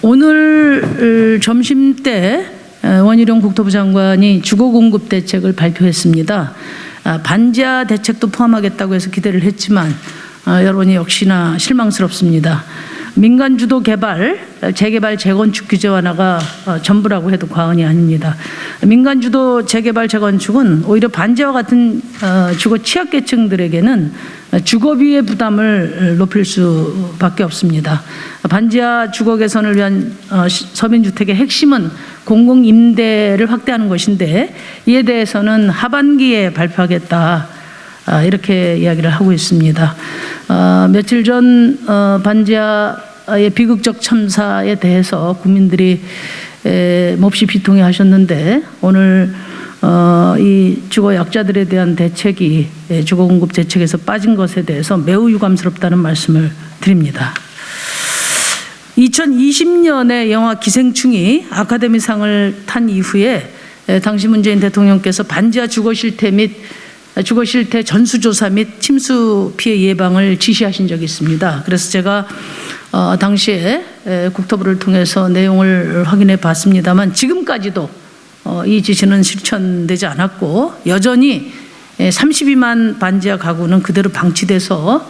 오늘 점심 때 원희룡 국토부 장관이 주거 공급 대책을 발표했습니다. 반지하 대책도 포함하겠다고 해서 기대를 했지만 여러분이 역시나 실망스럽습니다. 민간 주도 개발, 재개발, 재건축 규제 완화가 전부라고 해도 과언이 아닙니다. 민간 주도 재개발, 재건축은 오히려 반지하와 같은 주거 취약계층들에게는 주거비의 부담을 높일 수밖에 없습니다. 반지하 주거 개선을 위한 서민주택의 핵심은 공공임대를 확대하는 것인데, 이에 대해서는 하반기에 발표하겠다, 이렇게 이야기를 하고 있습니다. 며칠 전 반지하의 비극적 참사에 대해서 국민들이 몹시 비통해 하셨는데, 오늘 이 주거 약자들에 대한 대책이 주거 공급 대책에서 빠진 것에 대해서 매우 유감스럽다는 말씀을 드립니다. 2020년에 영화 기생충이 아카데미상을 탄 이후에 당시 문재인 대통령께서 반지하 주거 실태 전수조사 및 침수 피해 예방을 지시하신 적이 있습니다. 그래서 제가 당시에 국토부를 통해서 내용을 확인해 봤습니다만, 지금까지도 이 지시는 실천되지 않았고, 여전히 32만 반지하 가구는 그대로 방치돼서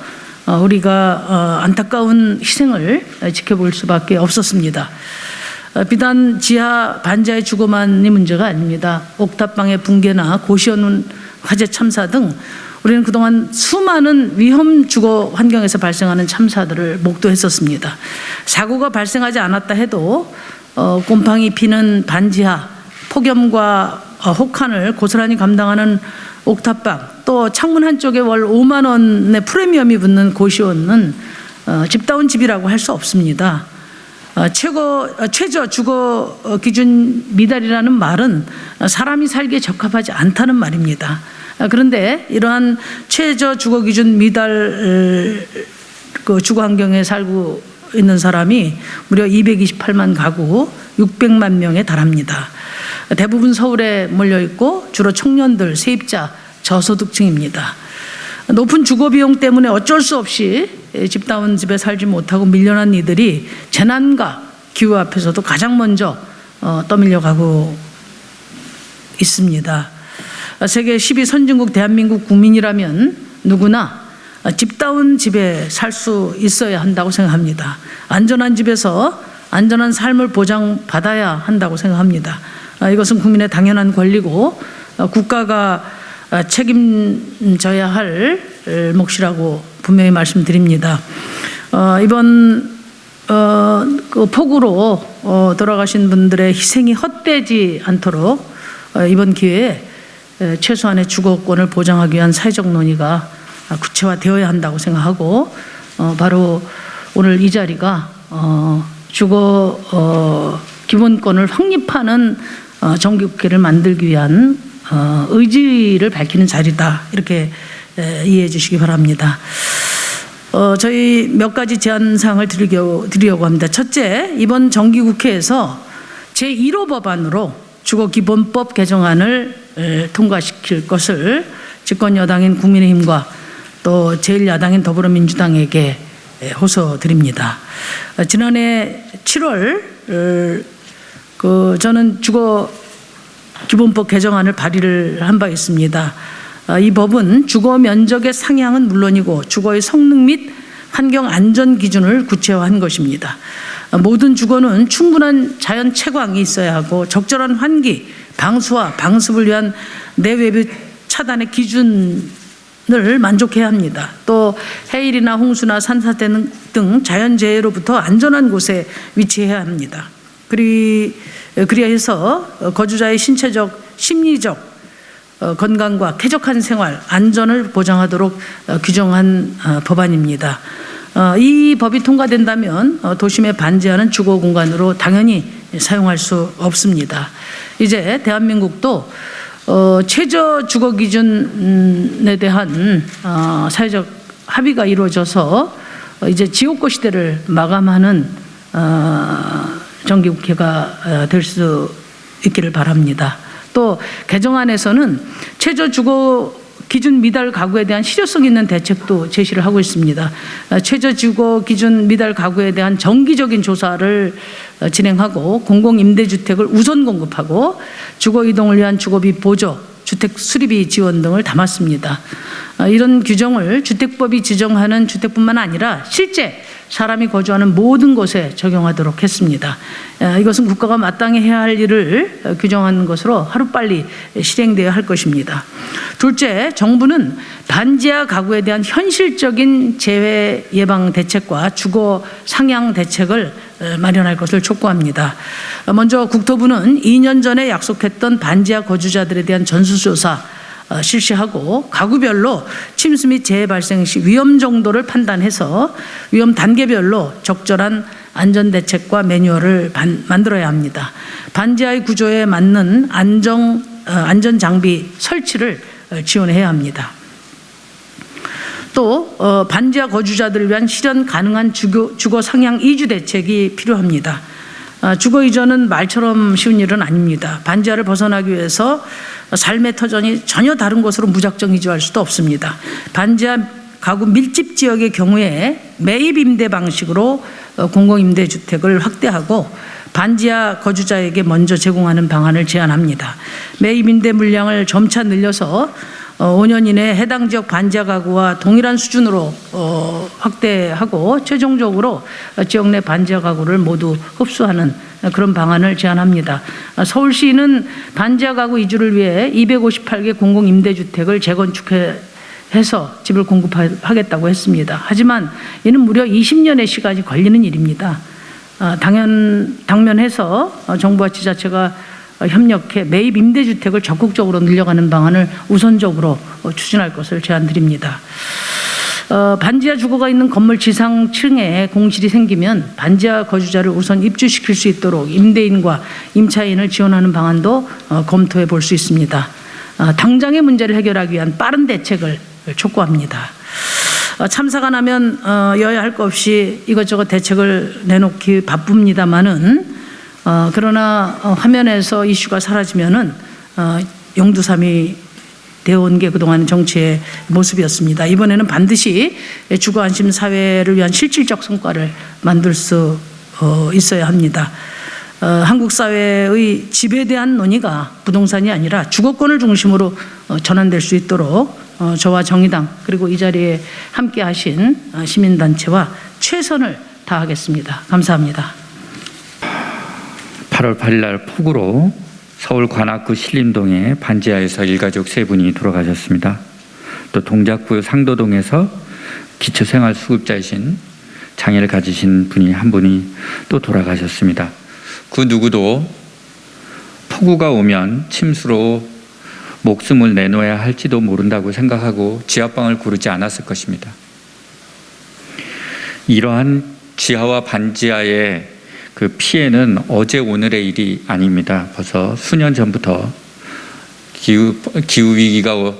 우리가 안타까운 희생을 지켜볼 수밖에 없었습니다. 비단 반지하의 주거만이 문제가 아닙니다. 옥탑방의 붕괴나 고시원 화재 참사 등 우리는 그동안 수많은 위험 주거 환경에서 발생하는 참사들을 목도했었습니다. 사고가 발생하지 않았다 해도 곰팡이 피는 반지하, 폭염과 혹한을 고스란히 감당하는 옥탑방, 또 창문 한쪽에 월 5만 원의 프리미엄이 붙는 고시원은 집다운 집이라고 할 수 없습니다. 최저 주거 기준 미달이라는 말은 사람이 살기에 적합하지 않다는 말입니다. 그런데 이러한 최저 주거 기준 미달 주거 환경에 살고 있는 사람이 무려 228만 가구 600만 명에 달합니다. 대부분 서울에 몰려 있고 주로 청년들, 세입자, 저소득층입니다. 높은 주거 비용 때문에 어쩔 수 없이 집다운 집에 살지 못하고 밀려난 이들이 재난과 기후 앞에서도 가장 먼저 떠밀려 가고 있습니다. 세계 10위 선진국 대한민국 국민이라면 누구나 집다운 집에 살 수 있어야 한다고 생각합니다. 안전한 집에서 안전한 삶을 보장받아야 한다고 생각합니다. 이것은 국민의 당연한 권리고 국가가 책임져야 할 몫이라고 분명히 말씀드립니다. 이번 그 폭우로 돌아가신 분들의 희생이 헛되지 않도록 이번 기회에 최소한의 주거권을 보장하기 위한 사회적 논의가 구체화되어야 한다고 생각하고, 바로 오늘 이 자리가 주거 기본권을 확립하는 정기국회를 만들기 위한 의지를 밝히는 자리다, 이렇게 이해해 주시기 바랍니다. 저희 몇 가지 제안사항을 드리려고 합니다. 첫째, 이번 정기국회에서 제1호 법안으로 주거기본법 개정안을 통과시킬 것을 집권여당인 국민의힘과 또 제1야당인 더불어민주당에게 호소드립니다. 지난해 7월 저는 주거기본법 개정안을 발의를 한 바 있습니다. 이 법은 주거 면적의 상향은 물론이고 주거의 성능 및 환경 안전 기준을 구체화한 것입니다. 모든 주거는 충분한 자연 채광이 있어야 하고 적절한 환기, 방수와 방습을 위한 내외부 차단의 기준을 만족해야 합니다. 또 해일이나 홍수나 산사태 등 자연재해로부터 안전한 곳에 위치해야 합니다. 그리야 해서 거주자의 신체적, 심리적 건강과 쾌적한 생활, 안전을 보장하도록 규정한 법안입니다. 이 법이 통과된다면 도심의 반지하는 주거 공간으로 당연히 사용할 수 없습니다. 이제 대한민국도 최저 주거 기준에 대한 사회적 합의가 이루어져서 이제 지옥고 시대를 마감하는 정기국회가 될 수 있기를 바랍니다. 또 개정안에서는 최저 주거 기준 미달 가구에 대한 실효성 있는 대책도 제시를 하고 있습니다. 최저주거 기준 미달 가구에 대한 정기적인 조사를 진행하고 공공임대주택을 우선 공급하고 주거 이동을 위한 주거비 보조, 주택 수리비 지원 등을 담았습니다. 이런 규정을 주택법이 지정하는 주택뿐만 아니라 실제 사람이 거주하는 모든 곳에 적용하도록 했습니다. 이것은 국가가 마땅히 해야 할 일을 규정한 것으로 하루빨리 실행되어야 할 것입니다. 둘째, 정부는 반지하 가구에 대한 현실적인 재해 예방 대책과 주거 상향 대책을 마련할 것을 촉구합니다. 먼저 국토부는 2년 전에 약속했던 반지하 거주자들에 대한 전수조사 실시하고 가구별로 침수 및 재해 발생 시 위험 정도를 판단해서 위험 단계별로 적절한 안전대책과 매뉴얼을 만들어야 합니다. 반지하의 구조에 맞는 안전장비 설치를 지원해야 합니다. 또 반지하 거주자들을 위한 실현 가능한 주거 상향 이주 대책이 필요합니다. 주거 이전은 말처럼 쉬운 일은 아닙니다. 반지하를 벗어나기 위해서 삶의 터전이 전혀 다른 곳으로 무작정 이주할 수도 없습니다. 반지하 가구 밀집 지역의 경우에 매입 임대 방식으로 공공임대주택을 확대하고 반지하 거주자에게 먼저 제공하는 방안을 제안합니다. 매입 임대 물량을 점차 늘려서 5년 이내에 해당 지역 반지하 가구와 동일한 수준으로 확대하고 최종적으로 지역 내 반지하 가구를 모두 흡수하는 그런 방안을 제안합니다. 서울시는 반지하 가구 이주를 위해 258개 공공임대주택을 재건축해서 집을 공급하겠다고 했습니다. 하지만 이는 무려 20년의 시간이 걸리는 일입니다. 당면해서 정부와 지자체가 협력해 매입 임대주택을 적극적으로 늘려가는 방안을 우선적으로 추진할 것을 제안드립니다. 반지하 주거가 있는 건물 지상층에 공실이 생기면 반지하 거주자를 우선 입주시킬 수 있도록 임대인과 임차인을 지원하는 방안도 검토해 볼 수 있습니다. 당장의 문제를 해결하기 위한 빠른 대책을 촉구합니다. 참사가 나면 여야 할 것 없이 이것저것 대책을 내놓기 바쁩니다마는 그러나 화면에서 이슈가 사라지면은 용두삼이 되어온 게 그동안 정치의 모습이었습니다. 이번에는 반드시 주거 안심 사회를 위한 실질적 성과를 만들 수 있어야 합니다. 한국 사회의 집에 대한 논의가 부동산이 아니라 주거권을 중심으로 전환될 수 있도록 저와 정의당 그리고 이 자리에 함께 하신 시민단체와 최선을 다하겠습니다. 감사합니다. 8월 8일 날 폭우로 서울 관악구 신림동의 반지하에서 일가족 3분이 돌아가셨습니다. 또 동작구 상도동에서 기초생활수급자이신 장애를 가지신 분이 한 분이 또 돌아가셨습니다. 그 누구도 폭우가 오면 침수로 목숨을 내놓아야 할지도 모른다고 생각하고 지하방을 고르지 않았을 것입니다. 이러한 지하와 반지하의 그 피해는 어제 오늘의 일이 아닙니다. 벌써 수년 전부터 기후위기가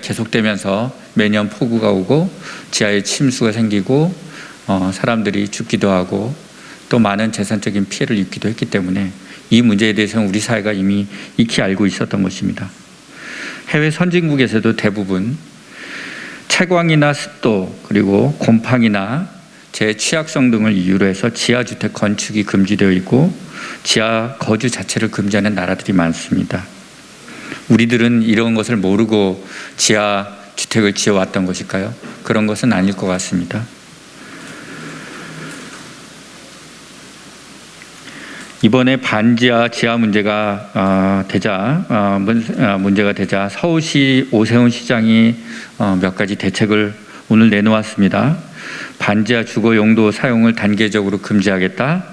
계속되면서 매년 폭우가 오고 지하에 침수가 생기고 사람들이 죽기도 하고 또 많은 재산적인 피해를 입기도 했기 때문에 이 문제에 대해서는 우리 사회가 이미 익히 알고 있었던 것입니다. 해외 선진국에서도 대부분 채광이나 습도 그리고 곰팡이나 재취약성 등을 이유로 해서 지하주택 건축이 금지되어 있고 지하 거주 자체를 금지하는 나라들이 많습니다. 우리들은 이런 것을 모르고 지하주택을 지어왔던 것일까요? 그런 것은 아닐 것 같습니다. 이번에 반지하 지하 문제가 되자 서울시 오세훈 시장이 몇 가지 대책을 오늘 내놓았습니다. 반지하 주거 용도 사용을 단계적으로 금지하겠다.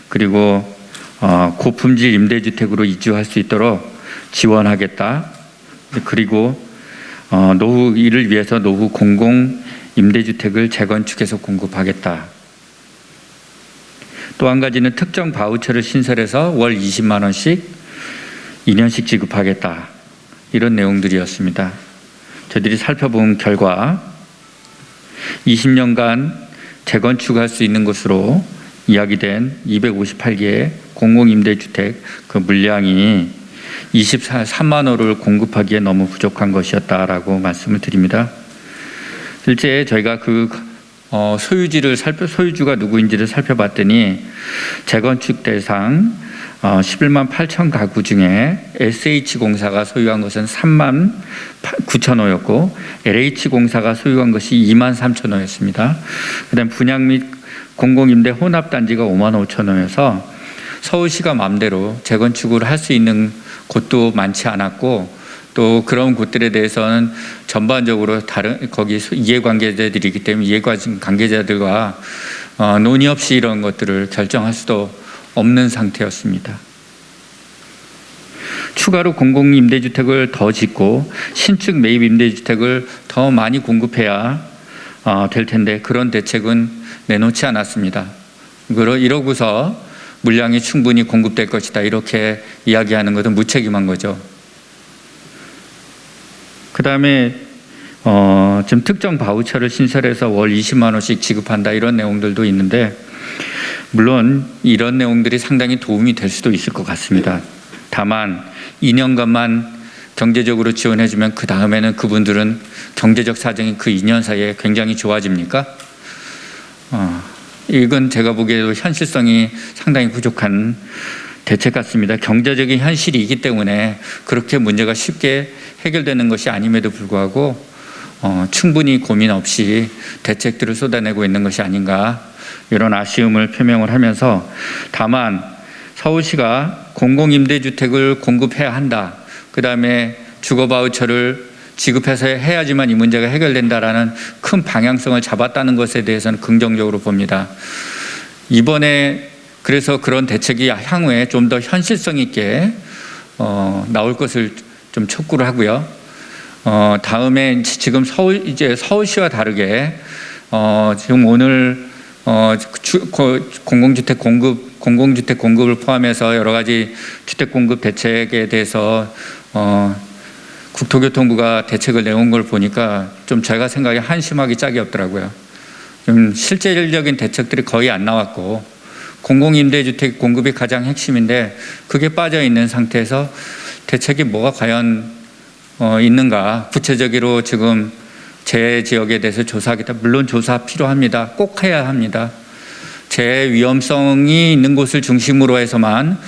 그리고 고품질 임대주택으로 이주할 수 있도록 지원하겠다. 그리고 이를 위해서 노후 공공 임대주택을 재건축해서 공급하겠다. 또 한 가지는 특정 바우처를 신설해서 월 20만 원씩 2년씩 지급하겠다. 이런 내용들이었습니다. 저희들이 살펴본 결과 20년간 재건축할 수 있는 것으로 이야기된 258개의 공공임대주택 그 물량이 23만 호를 공급하기에 너무 부족한 것이었다라고 말씀을 드립니다. 실제 저희가 소유주가 누구인지를 살펴봤더니 재건축 대상 11만 8천 가구 중에 SH공사가 소유한 것은 3만 9천 호였고 LH공사가 소유한 것이 2만 3천 호였습니다. 그다음 분양 및 공공임대 혼합단지가 5만 5천 호여서 서울시가 마음대로 재건축을 할 수 있는 곳도 많지 않았고 또 그런 곳들에 대해서는 전반적으로 거기 이해관계자들이기 때문에 이해관계자들과 논의 없이 이런 것들을 결정할 수도 없는 상태였습니다. 추가로 공공임대주택을 더 짓고 신축 매입 임대주택을 더 많이 공급해야 될 텐데 그런 대책은 내놓지 않았습니다. 이러고서 물량이 충분히 공급될 것이다 이렇게 이야기하는 것은 무책임한 거죠. 그 다음에 지금 특정 바우처를 신설해서 월 20만 원씩 지급한다 이런 내용들도 있는데 물론 이런 내용들이 상당히 도움이 될 수도 있을 것 같습니다. 다만 2년간만 경제적으로 지원해주면 그 다음에는 그분들은 경제적 사정이 그 2년 사이에 굉장히 좋아집니까? 이건 제가 보기에도 현실성이 상당히 부족한 대책 같습니다. 경제적인 현실이기 때문에 그렇게 문제가 쉽게 해결되는 것이 아님에도 불구하고 충분히 고민 없이 대책들을 쏟아내고 있는 것이 아닌가 이런 아쉬움을 표명을 하면서 다만 서울시가 공공임대주택을 공급해야 한다. 그 다음에 주거바우처를 지급해서 해야지만 이 문제가 해결된다라는 큰 방향성을 잡았다는 것에 대해서는 긍정적으로 봅니다. 이번에 그래서 그런 대책이 향후에 좀 더 현실성 있게 나올 것을 좀 촉구를 하고요. 다음에 지금 서울시와 다르게 지금 오늘 공공주택 공급을 포함해서 여러 가지 주택 공급 대책에 대해서 국토교통부가 대책을 내온 걸 보니까 좀 제가 생각에 한심하기 짝이 없더라고요. 좀 실질적인 대책들이 거의 안 나왔고 공공임대주택 공급이 가장 핵심인데 그게 빠져 있는 상태에서 대책이 뭐가 과연 있는가 구체적으로 지금 제 지역에 대해서 조사하겠다. 물론 조사 필요합니다. 꼭 해야 합니다. 재 위험성이 있는 곳을 중심으로 해서만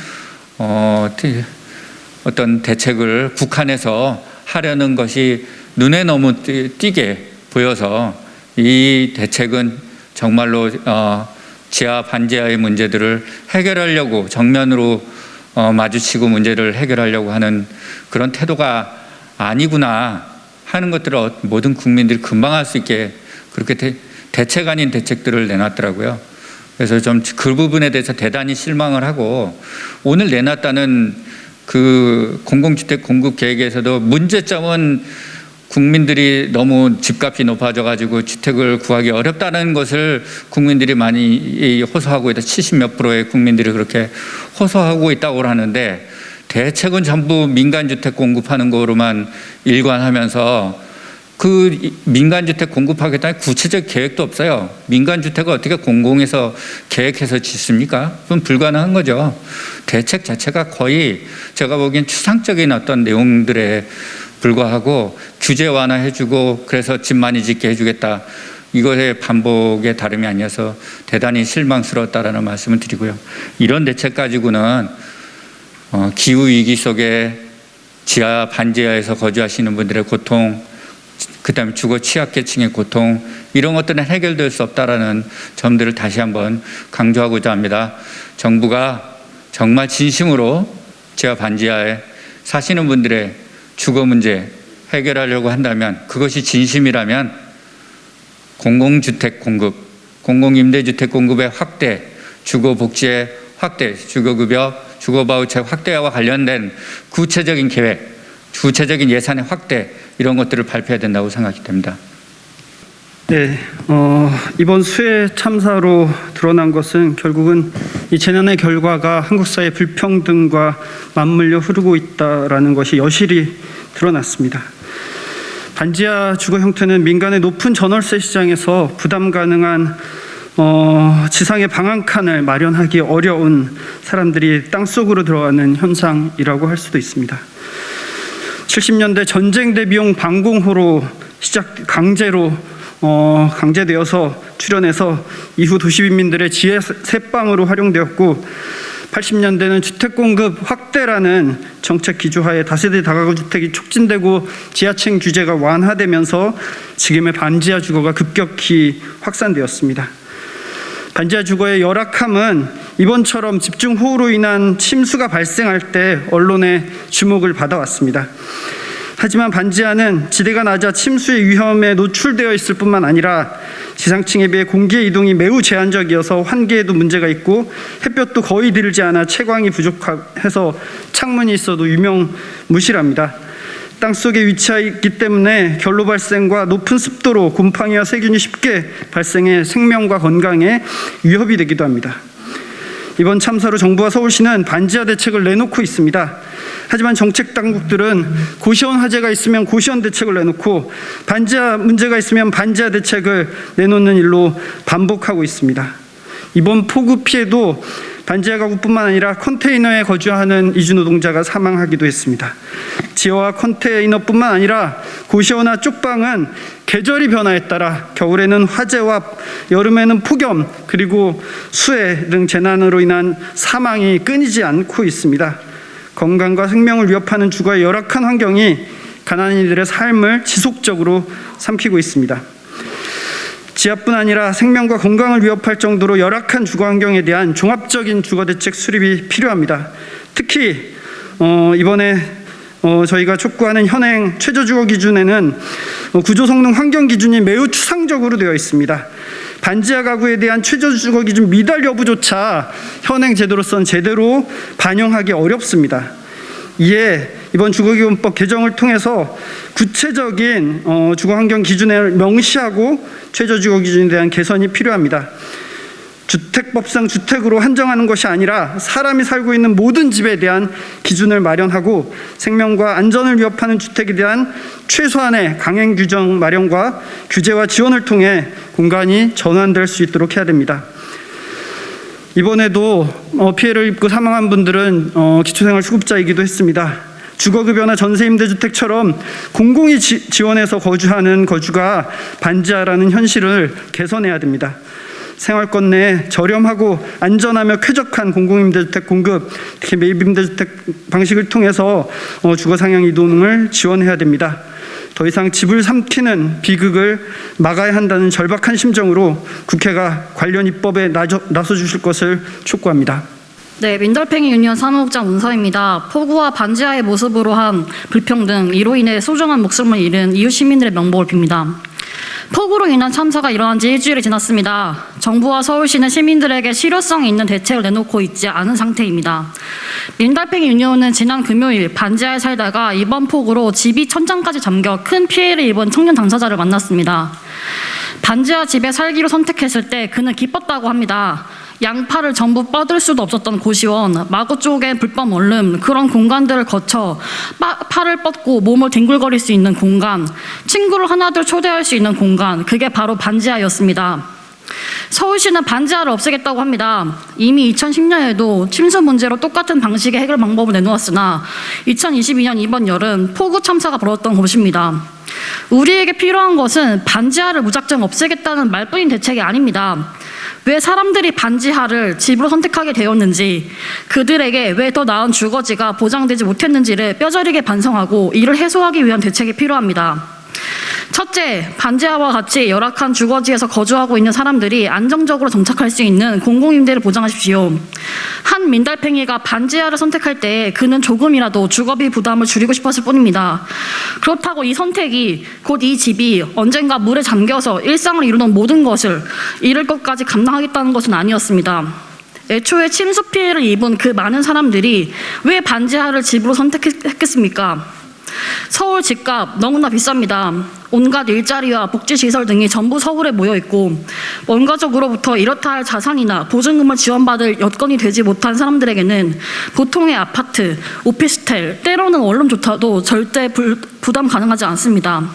어떤 대책을 국한해서 하려는 것이 눈에 너무 띄게 보여서 이 대책은 정말로 지하 반지하의 문제들을 해결하려고 정면으로 마주치고 문제를 해결하려고 하는 그런 태도가 아니구나 하는 것들을 모든 국민들이 금방 할 수 있게 그렇게 대책 아닌 대책들을 내놨더라고요. 그래서 좀 그 부분에 대해서 대단히 실망을 하고 오늘 내놨다는 그 공공주택 공급 계획에서도 문제점은 국민들이 너무 집값이 높아져 가지고 주택을 구하기 어렵다는 것을 국민들이 많이 호소하고 있다. 70몇 %의 국민들이 그렇게 호소하고 있다고 하는데 대책은 전부 민간주택 공급하는 거로만 일관하면서 그 민간주택 공급하겠다는 구체적 계획도 없어요. 민간주택을 어떻게 공공에서 계획해서 짓습니까? 그건 불가능한 거죠. 대책 자체가 거의 제가 보기엔 추상적인 어떤 내용들에 불과하고 규제 완화해주고 그래서 집 많이 짓게 해주겠다. 이것의 반복의 다름이 아니어서 대단히 실망스러웠다라는 말씀을 드리고요. 이런 대책 가지고는 기후위기 속에 지하 반지하에서 거주하시는 분들의 고통 그다음에 주거 취약계층의 고통 이런 것들은 해결될 수 없다라는 점들을 다시 한번 강조하고자 합니다. 정부가 정말 진심으로 지하 반지하에 사시는 분들의 주거 문제 해결하려고 한다면 그것이 진심이라면 공공주택 공급, 공공임대주택 공급의 확대, 주거복지의 확대, 주거급여, 주거바우처 확대와 관련된 구체적인 계획, 구체적인 예산의 확대 이런 것들을 발표해야 된다고 생각이 됩니다. 네, 이번 수해 참사로 드러난 것은 결국은 이 재난의 결과가 한국 사회 불평등과 맞물려 흐르고 있다라는 것이 여실히 드러났습니다. 반지하 주거 형태는 민간의 높은 전월세 시장에서 부담 가능한 지상에 방 한 칸을 마련하기 어려운 사람들이 땅속으로 들어가는 현상이라고 할 수도 있습니다. 70년대 전쟁 대비용 방공호로 강제되어서 출연해서 이후 도시빈민들의 지혜 새방으로 활용되었고, 80년대는 주택 공급 확대라는 정책 기조하에 다세대 다가구 주택이 촉진되고 지하층 규제가 완화되면서 지금의 반지하 주거가 급격히 확산되었습니다. 반지하 주거의 열악함은 이번처럼 집중호우로 인한 침수가 발생할 때 언론의 주목을 받아왔습니다. 하지만 반지하는 지대가 낮아 침수의 위험에 노출되어 있을 뿐만 아니라 지상층에 비해 공기의 이동이 매우 제한적이어서 환기에도 문제가 있고, 햇볕도 거의 들지 않아 채광이 부족해서 창문이 있어도 유명무실합니다. 땅속에 위치해 있기 때문에 결로 발생과 높은 습도로 곰팡이와 세균이 쉽게 발생해 생명과 건강에 위협이 되기도 합니다. 이번 참사로 정부와 서울시는 반지하 대책을 내놓고 있습니다. 하지만 정책 당국들은 고시원 화재가 있으면 고시원 대책을 내놓고 반지하 문제가 있으면 반지하 대책을 내놓는 일로 반복하고 있습니다. 이번 폭우 피해도 반지하 가구뿐만 아니라 컨테이너에 거주하는 이주노동자가 사망하기도 했습니다. 지하와 컨테이너뿐만 아니라 고시원과 쪽방은 계절이 변화에 따라 겨울에는 화재와 여름에는 폭염, 그리고 수해 등 재난으로 인한 사망이 끊이지 않고 있습니다. 건강과 생명을 위협하는 주거의 열악한 환경이 가난한 이들의 삶을 지속적으로 삼키고 있습니다. 지하뿐 아니라 생명과 건강을 위협할 정도로 열악한 주거 환경에 대한 종합적인 주거대책 수립이 필요합니다. 특히 이번에 저희가 촉구하는 현행 최저주거 기준에는 구조성능 환경 기준이 매우 추상적으로 되어 있습니다. 반지하 가구에 대한 최저주거 기준 미달 여부조차 현행 제도로선 제대로 반영하기 어렵습니다. 이에 이번 주거기본법 개정을 통해서 구체적인 주거환경 기준을 명시하고 최저주거 기준에 대한 개선이 필요합니다. 주택법상 주택으로 한정하는 것이 아니라 사람이 살고 있는 모든 집에 대한 기준을 마련하고, 생명과 안전을 위협하는 주택에 대한 최소한의 강행 규정 마련과 규제와 지원을 통해 공간이 전환될 수 있도록 해야 됩니다. 이번에도 피해를 입고 사망한 분들은 기초생활수급자이기도 했습니다. 주거급여나 전세임대주택처럼 공공이 지원해서 거주하는 거주가 반지하라는 현실을 개선해야 됩니다. 생활권 내에 저렴하고 안전하며 쾌적한 공공임대주택 공급, 특히 매입임대주택 방식을 통해서 주거 상향 이동을 지원해야 됩니다. 더 이상 집을 삼키는 비극을 막아야 한다는 절박한 심정으로 국회가 관련 입법에 나서주실 것을 촉구합니다. 네, 민달팽이 유니언 사무국장 문서입니다. 폭우와 반지하의 모습으로 한 불평등, 이로 인해 소중한 목숨을 잃은 이웃 시민들의 명복을 빕니다. 폭우로 인한 참사가 일어난 지 일주일이 지났습니다. 정부와 서울시는 시민들에게 실효성 있는 대책을 내놓고 있지 않은 상태입니다. 민달팽이 유니온은 지난 금요일 반지하에 살다가 이번 폭우로 집이 천장까지 잠겨 큰 피해를 입은 청년 당사자를 만났습니다. 반지하 집에 살기로 선택했을 때 그는 기뻤다고 합니다. 양팔을 전부 뻗을 수도 없었던 고시원, 마구 쪼갠 불법 원룸, 그런 공간들을 거쳐 팔을 뻗고 몸을 뒹굴거릴 수 있는 공간, 친구를 하나둘 초대할 수 있는 공간, 그게 바로 반지하였습니다. 서울시는 반지하를 없애겠다고 합니다. 이미 2010년에도 침수 문제로 똑같은 방식의 해결 방법을 내놓았으나 2022년 이번 여름 폭우 참사가 벌어졌던 곳입니다. 우리에게 필요한 것은 반지하를 무작정 없애겠다는 말뿐인 대책이 아닙니다. 왜 사람들이 반지하를 집으로 선택하게 되었는지, 그들에게 왜 더 나은 주거지가 보장되지 못했는지를 뼈저리게 반성하고 이를 해소하기 위한 대책이 필요합니다. 첫째, 반지하와 같이 열악한 주거지에서 거주하고 있는 사람들이 안정적으로 정착할 수 있는 공공임대를 보장하십시오. 한 민달팽이가 반지하를 선택할 때 그는 조금이라도 주거비 부담을 줄이고 싶었을 뿐입니다. 그렇다고 이 선택이 곧 이 집이 언젠가 물에 잠겨서 일상을 이루는 모든 것을 잃을 것까지 감당하겠다는 것은 아니었습니다. 애초에 침수 피해를 입은 그 많은 사람들이 왜 반지하를 집으로 선택했겠습니까? 서울 집값 너무나 비쌉니다. 온갖 일자리와 복지시설 등이 전부 서울에 모여있고, 원가족으로부터 이렇다 할 자산이나 보증금을 지원받을 여건이 되지 못한 사람들에게는 보통의 아파트, 오피스텔, 때로는 원룸조차도 절대 부담 가능하지 않습니다.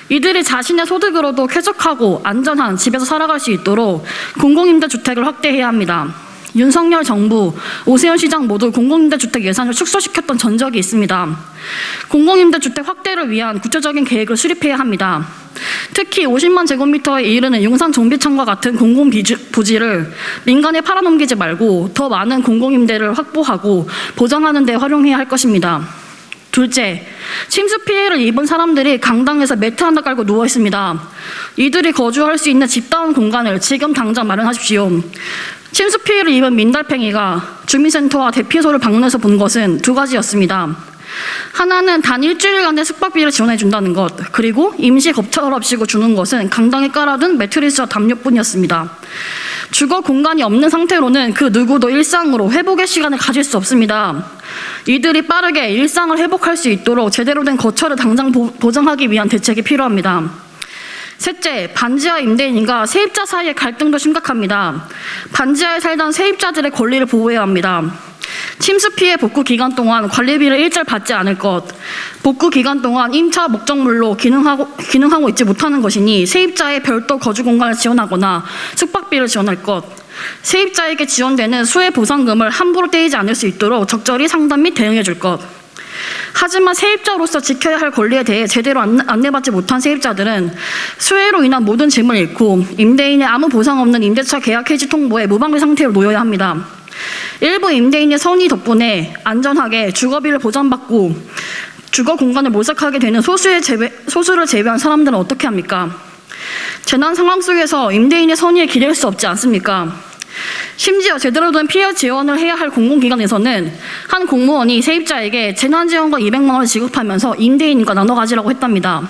이들이 자신의 소득으로도 쾌적하고 안전한 집에서 살아갈 수 있도록 공공임대주택을 확대해야 합니다. 윤석열 정부, 오세훈 시장 모두 공공임대주택 예산을 축소시켰던 전적이 있습니다. 공공임대주택 확대를 위한 구체적인 계획을 수립해야 합니다. 특히 50만 제곱미터에 이르는 용산 정비창과 같은 공공부지를 민간에 팔아넘기지 말고 더 많은 공공임대를 확보하고 보장하는 데 활용해야 할 것입니다. 둘째, 침수 피해를 입은 사람들이 강당에서 매트 하나 깔고 누워 있습니다. 이들이 거주할 수 있는 집다운 공간을 지금 당장 마련하십시오. 침수 피해를 입은 민달팽이가 주민센터와 대피소를 방문해서 본 것은 두 가지였습니다. 하나는 단 일주일간의 숙박비를 지원해 준다는 것, 그리고 임시 겁차를 없이고 주는 것은 강당에 깔아둔 매트리스와 담요뿐이었습니다. 주거 공간이 없는 상태로는 그 누구도 일상으로 회복의 시간을 가질 수 없습니다. 이들이 빠르게 일상을 회복할 수 있도록 제대로 된 거처를 당장 보장하기 위한 대책이 필요합니다. 셋째, 반지하 임대인과 세입자 사이의 갈등도 심각합니다. 반지하에 살던 세입자들의 권리를 보호해야 합니다. 침수 피해 복구 기간 동안 관리비를 일절 받지 않을 것, 복구 기간 동안 임차 목적물로 기능하고 있지 못하는 것이니 세입자의 별도 거주 공간을 지원하거나 숙박비를 지원할 것, 세입자에게 지원되는 수혜 보상금을 함부로 떼이지 않을 수 있도록 적절히 상담 및 대응해 줄 것. 하지만 세입자로서 지켜야 할 권리에 대해 제대로 안내받지 못한 세입자들은 수혜로 인한 모든 짐을 잃고 임대인의 아무 보상 없는 임대차 계약 해지 통보에 무방비 상태로 놓여야 합니다. 일부 임대인의 선의 덕분에 안전하게 주거비를 보장받고 주거 공간을 모색하게 되는 소수를 제외한 사람들은 어떻게 합니까? 재난 상황 속에서 임대인의 선의에 기댈 수 없지 않습니까? 심지어 제대로 된 피해 지원을 해야 할 공공기관에서는 한 공무원이 세입자에게 재난지원금 200만 원을 지급하면서 임대인과 나눠 가지라고 했답니다.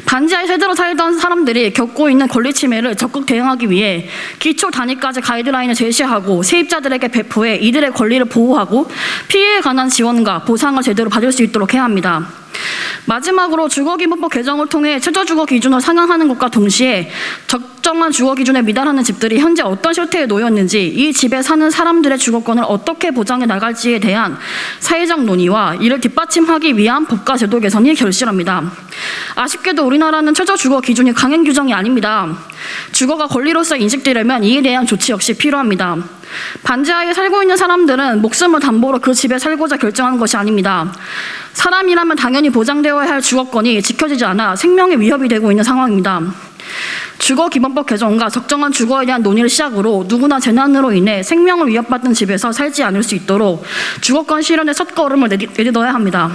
반지하에 세대로 살던 사람들이 겪고 있는 권리 침해를 적극 대응하기 위해 기초 단위까지 가이드라인을 제시하고 세입자들에게 배포해 이들의 권리를 보호하고 피해에 관한 지원과 보상을 제대로 받을 수 있도록 해야 합니다. 마지막으로 주거기본법 개정을 통해 최저주거 기준을 상향하는 것과 동시에 적정한 주거 기준에 미달하는 집들이 현재 어떤 실태에 놓였는지, 이 집에 사는 사람들의 주거권을 어떻게 보장해 나갈지에 대한 사회적 논의와 이를 뒷받침하기 위한 법과 제도 개선이 결실합니다. 아쉽게도 우리나라는 최저주거 기준이 강행 규정이 아닙니다. 주거가 권리로서 인식되려면 이에 대한 조치 역시 필요합니다. 반지하에 살고 있는 사람들은 목숨을 담보로 그 집에 살고자 결정하는 것이 아닙니다. 사람이라면 당연히 보장되어야 할 주거권이 지켜지지 않아 생명에 위협이 되고 있는 상황입니다. 주거기본법 개정과 적정한 주거에 대한 논의를 시작으로 누구나 재난으로 인해 생명을 위협받는 집에서 살지 않을 수 있도록 주거권 실현의 첫걸음을 내딛어야 합니다.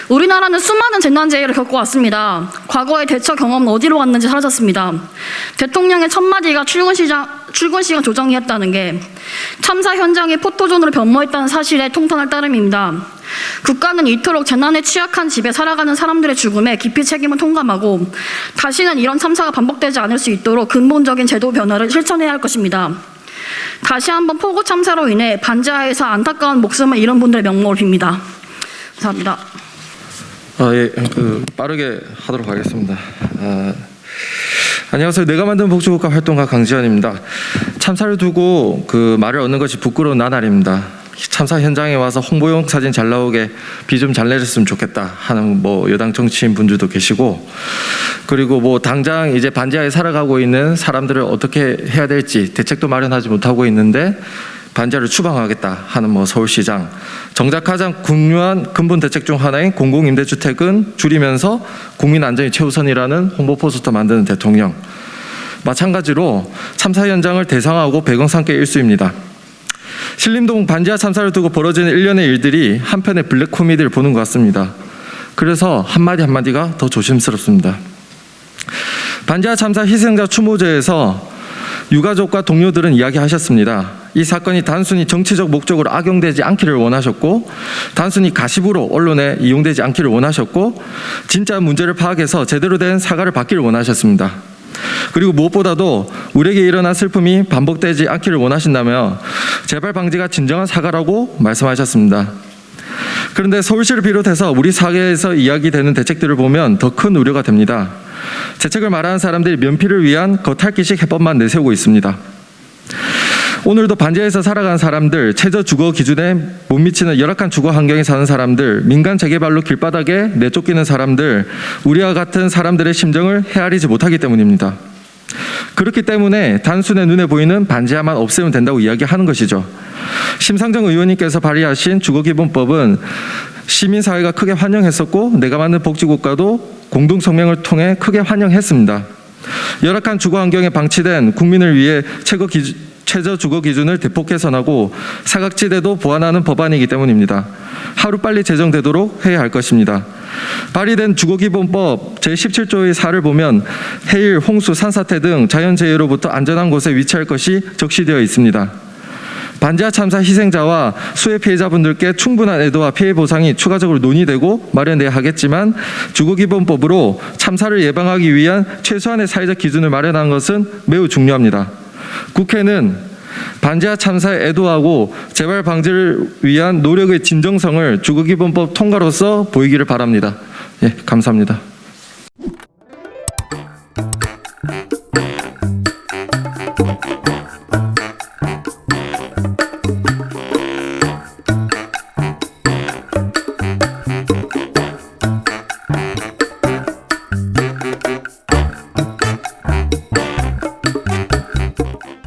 우리나라는 수많은 재난재해를 겪어왔습니다. 과거의 대처 경험은 어디로 갔는지 사라졌습니다. 대통령의 첫마디가 출근 시간 조정이었다는 게 참사 현장이 포토존으로 변모했다는 사실의 통탄할 따름입니다. 국가는 이토록 재난에 취약한 집에 살아가는 사람들의 죽음에 깊이 책임을 통감하고 다시는 이런 참사가 반복되지 않을 수 있도록 근본적인 제도 변화를 실천해야 할 것입니다. 다시 한번 폭우 참사로 인해 반지하에서 안타까운 목숨을 잃은 분들의 명목을 빕니다. 감사합니다. 빠르게 하도록 하겠습니다. 안녕하세요. 내가 만든 복지국가 활동가 강지현입니다. 참사를 두고 말을 얻는 것이 부끄러운 나날입니다. 참사 현장에 와서 홍보용 사진 잘 나오게 비 좀 잘 내렸으면 좋겠다 하는 여당 정치인 분들도 계시고, 그리고 당장 이제 반지하에 살아가고 있는 사람들을 어떻게 해야 될지 대책도 마련하지 못하고 있는데 반지하를 추방하겠다 하는 서울시장, 정작 가장 중요한 근본 대책 중 하나인 공공임대주택은 줄이면서 국민 안전이 최우선이라는 홍보 포스터 만드는 대통령, 마찬가지로 참사 현장을 대상화하고 배경 삼게 일수입니다. 신림동 반지하 참사를 두고 벌어지는 일련의 일들이 한편의 블랙 코미디를 보는 것 같습니다. 그래서 한마디가 더 조심스럽습니다. 반지하 참사 희생자 추모제에서 유가족과 동료들은 이야기하셨습니다. 이 사건이 단순히 정치적 목적으로 악용되지 않기를 원하셨고, 단순히 가십으로 언론에 이용되지 않기를 원하셨고, 진짜 문제를 파악해서 제대로 된 사과를 받기를 원하셨습니다. 그리고 무엇보다도 우리에게 일어난 슬픔이 반복되지 않기를 원하신다며 재발 방지가 진정한 사과라고 말씀하셨습니다. 그런데 서울시를 비롯해서 우리 사회에서 이야기되는 대책들을 보면 더 큰 우려가 됩니다. 대책을 말하는 사람들이 면피를 위한 겉핥기식 해법만 내세우고 있습니다. 오늘도 반지하에서 살아가는 사람들, 최저 주거 기준에 못 미치는 열악한 주거 환경에 사는 사람들, 민간 재개발로 길바닥에 내쫓기는 사람들, 우리와 같은 사람들의 심정을 헤아리지 못하기 때문입니다. 그렇기 때문에 단순히 눈에 보이는 반지하만 없애면 된다고 이야기하는 것이죠. 심상정 의원님께서 발의하신 주거기본법은 시민사회가 크게 환영했었고 내가 만든 복지국가도 공동성명을 통해 크게 환영했습니다. 열악한 주거 환경에 방치된 국민을 위해 최저 주거 기준을 대폭 개선하고 사각지대도 보완하는 법안이기 때문입니다. 하루빨리 제정되도록 해야 할 것입니다. 발의된 주거기본법 제17조의 4를 보면 해일, 홍수, 산사태 등 자연재해로부터 안전한 곳에 위치할 것이 적시되어 있습니다. 반지하 참사 희생자와 수해 피해자분들께 충분한 애도와 피해 보상이 추가적으로 논의되고 마련돼야 하겠지만 주거기본법으로 참사를 예방하기 위한 최소한의 사회적 기준을 마련하는 것은 매우 중요합니다. 국회는 반지하 참사에 애도하고 재발 방지를 위한 노력의 진정성을 주거기본법 통과로서 보이기를 바랍니다. 예, 감사합니다.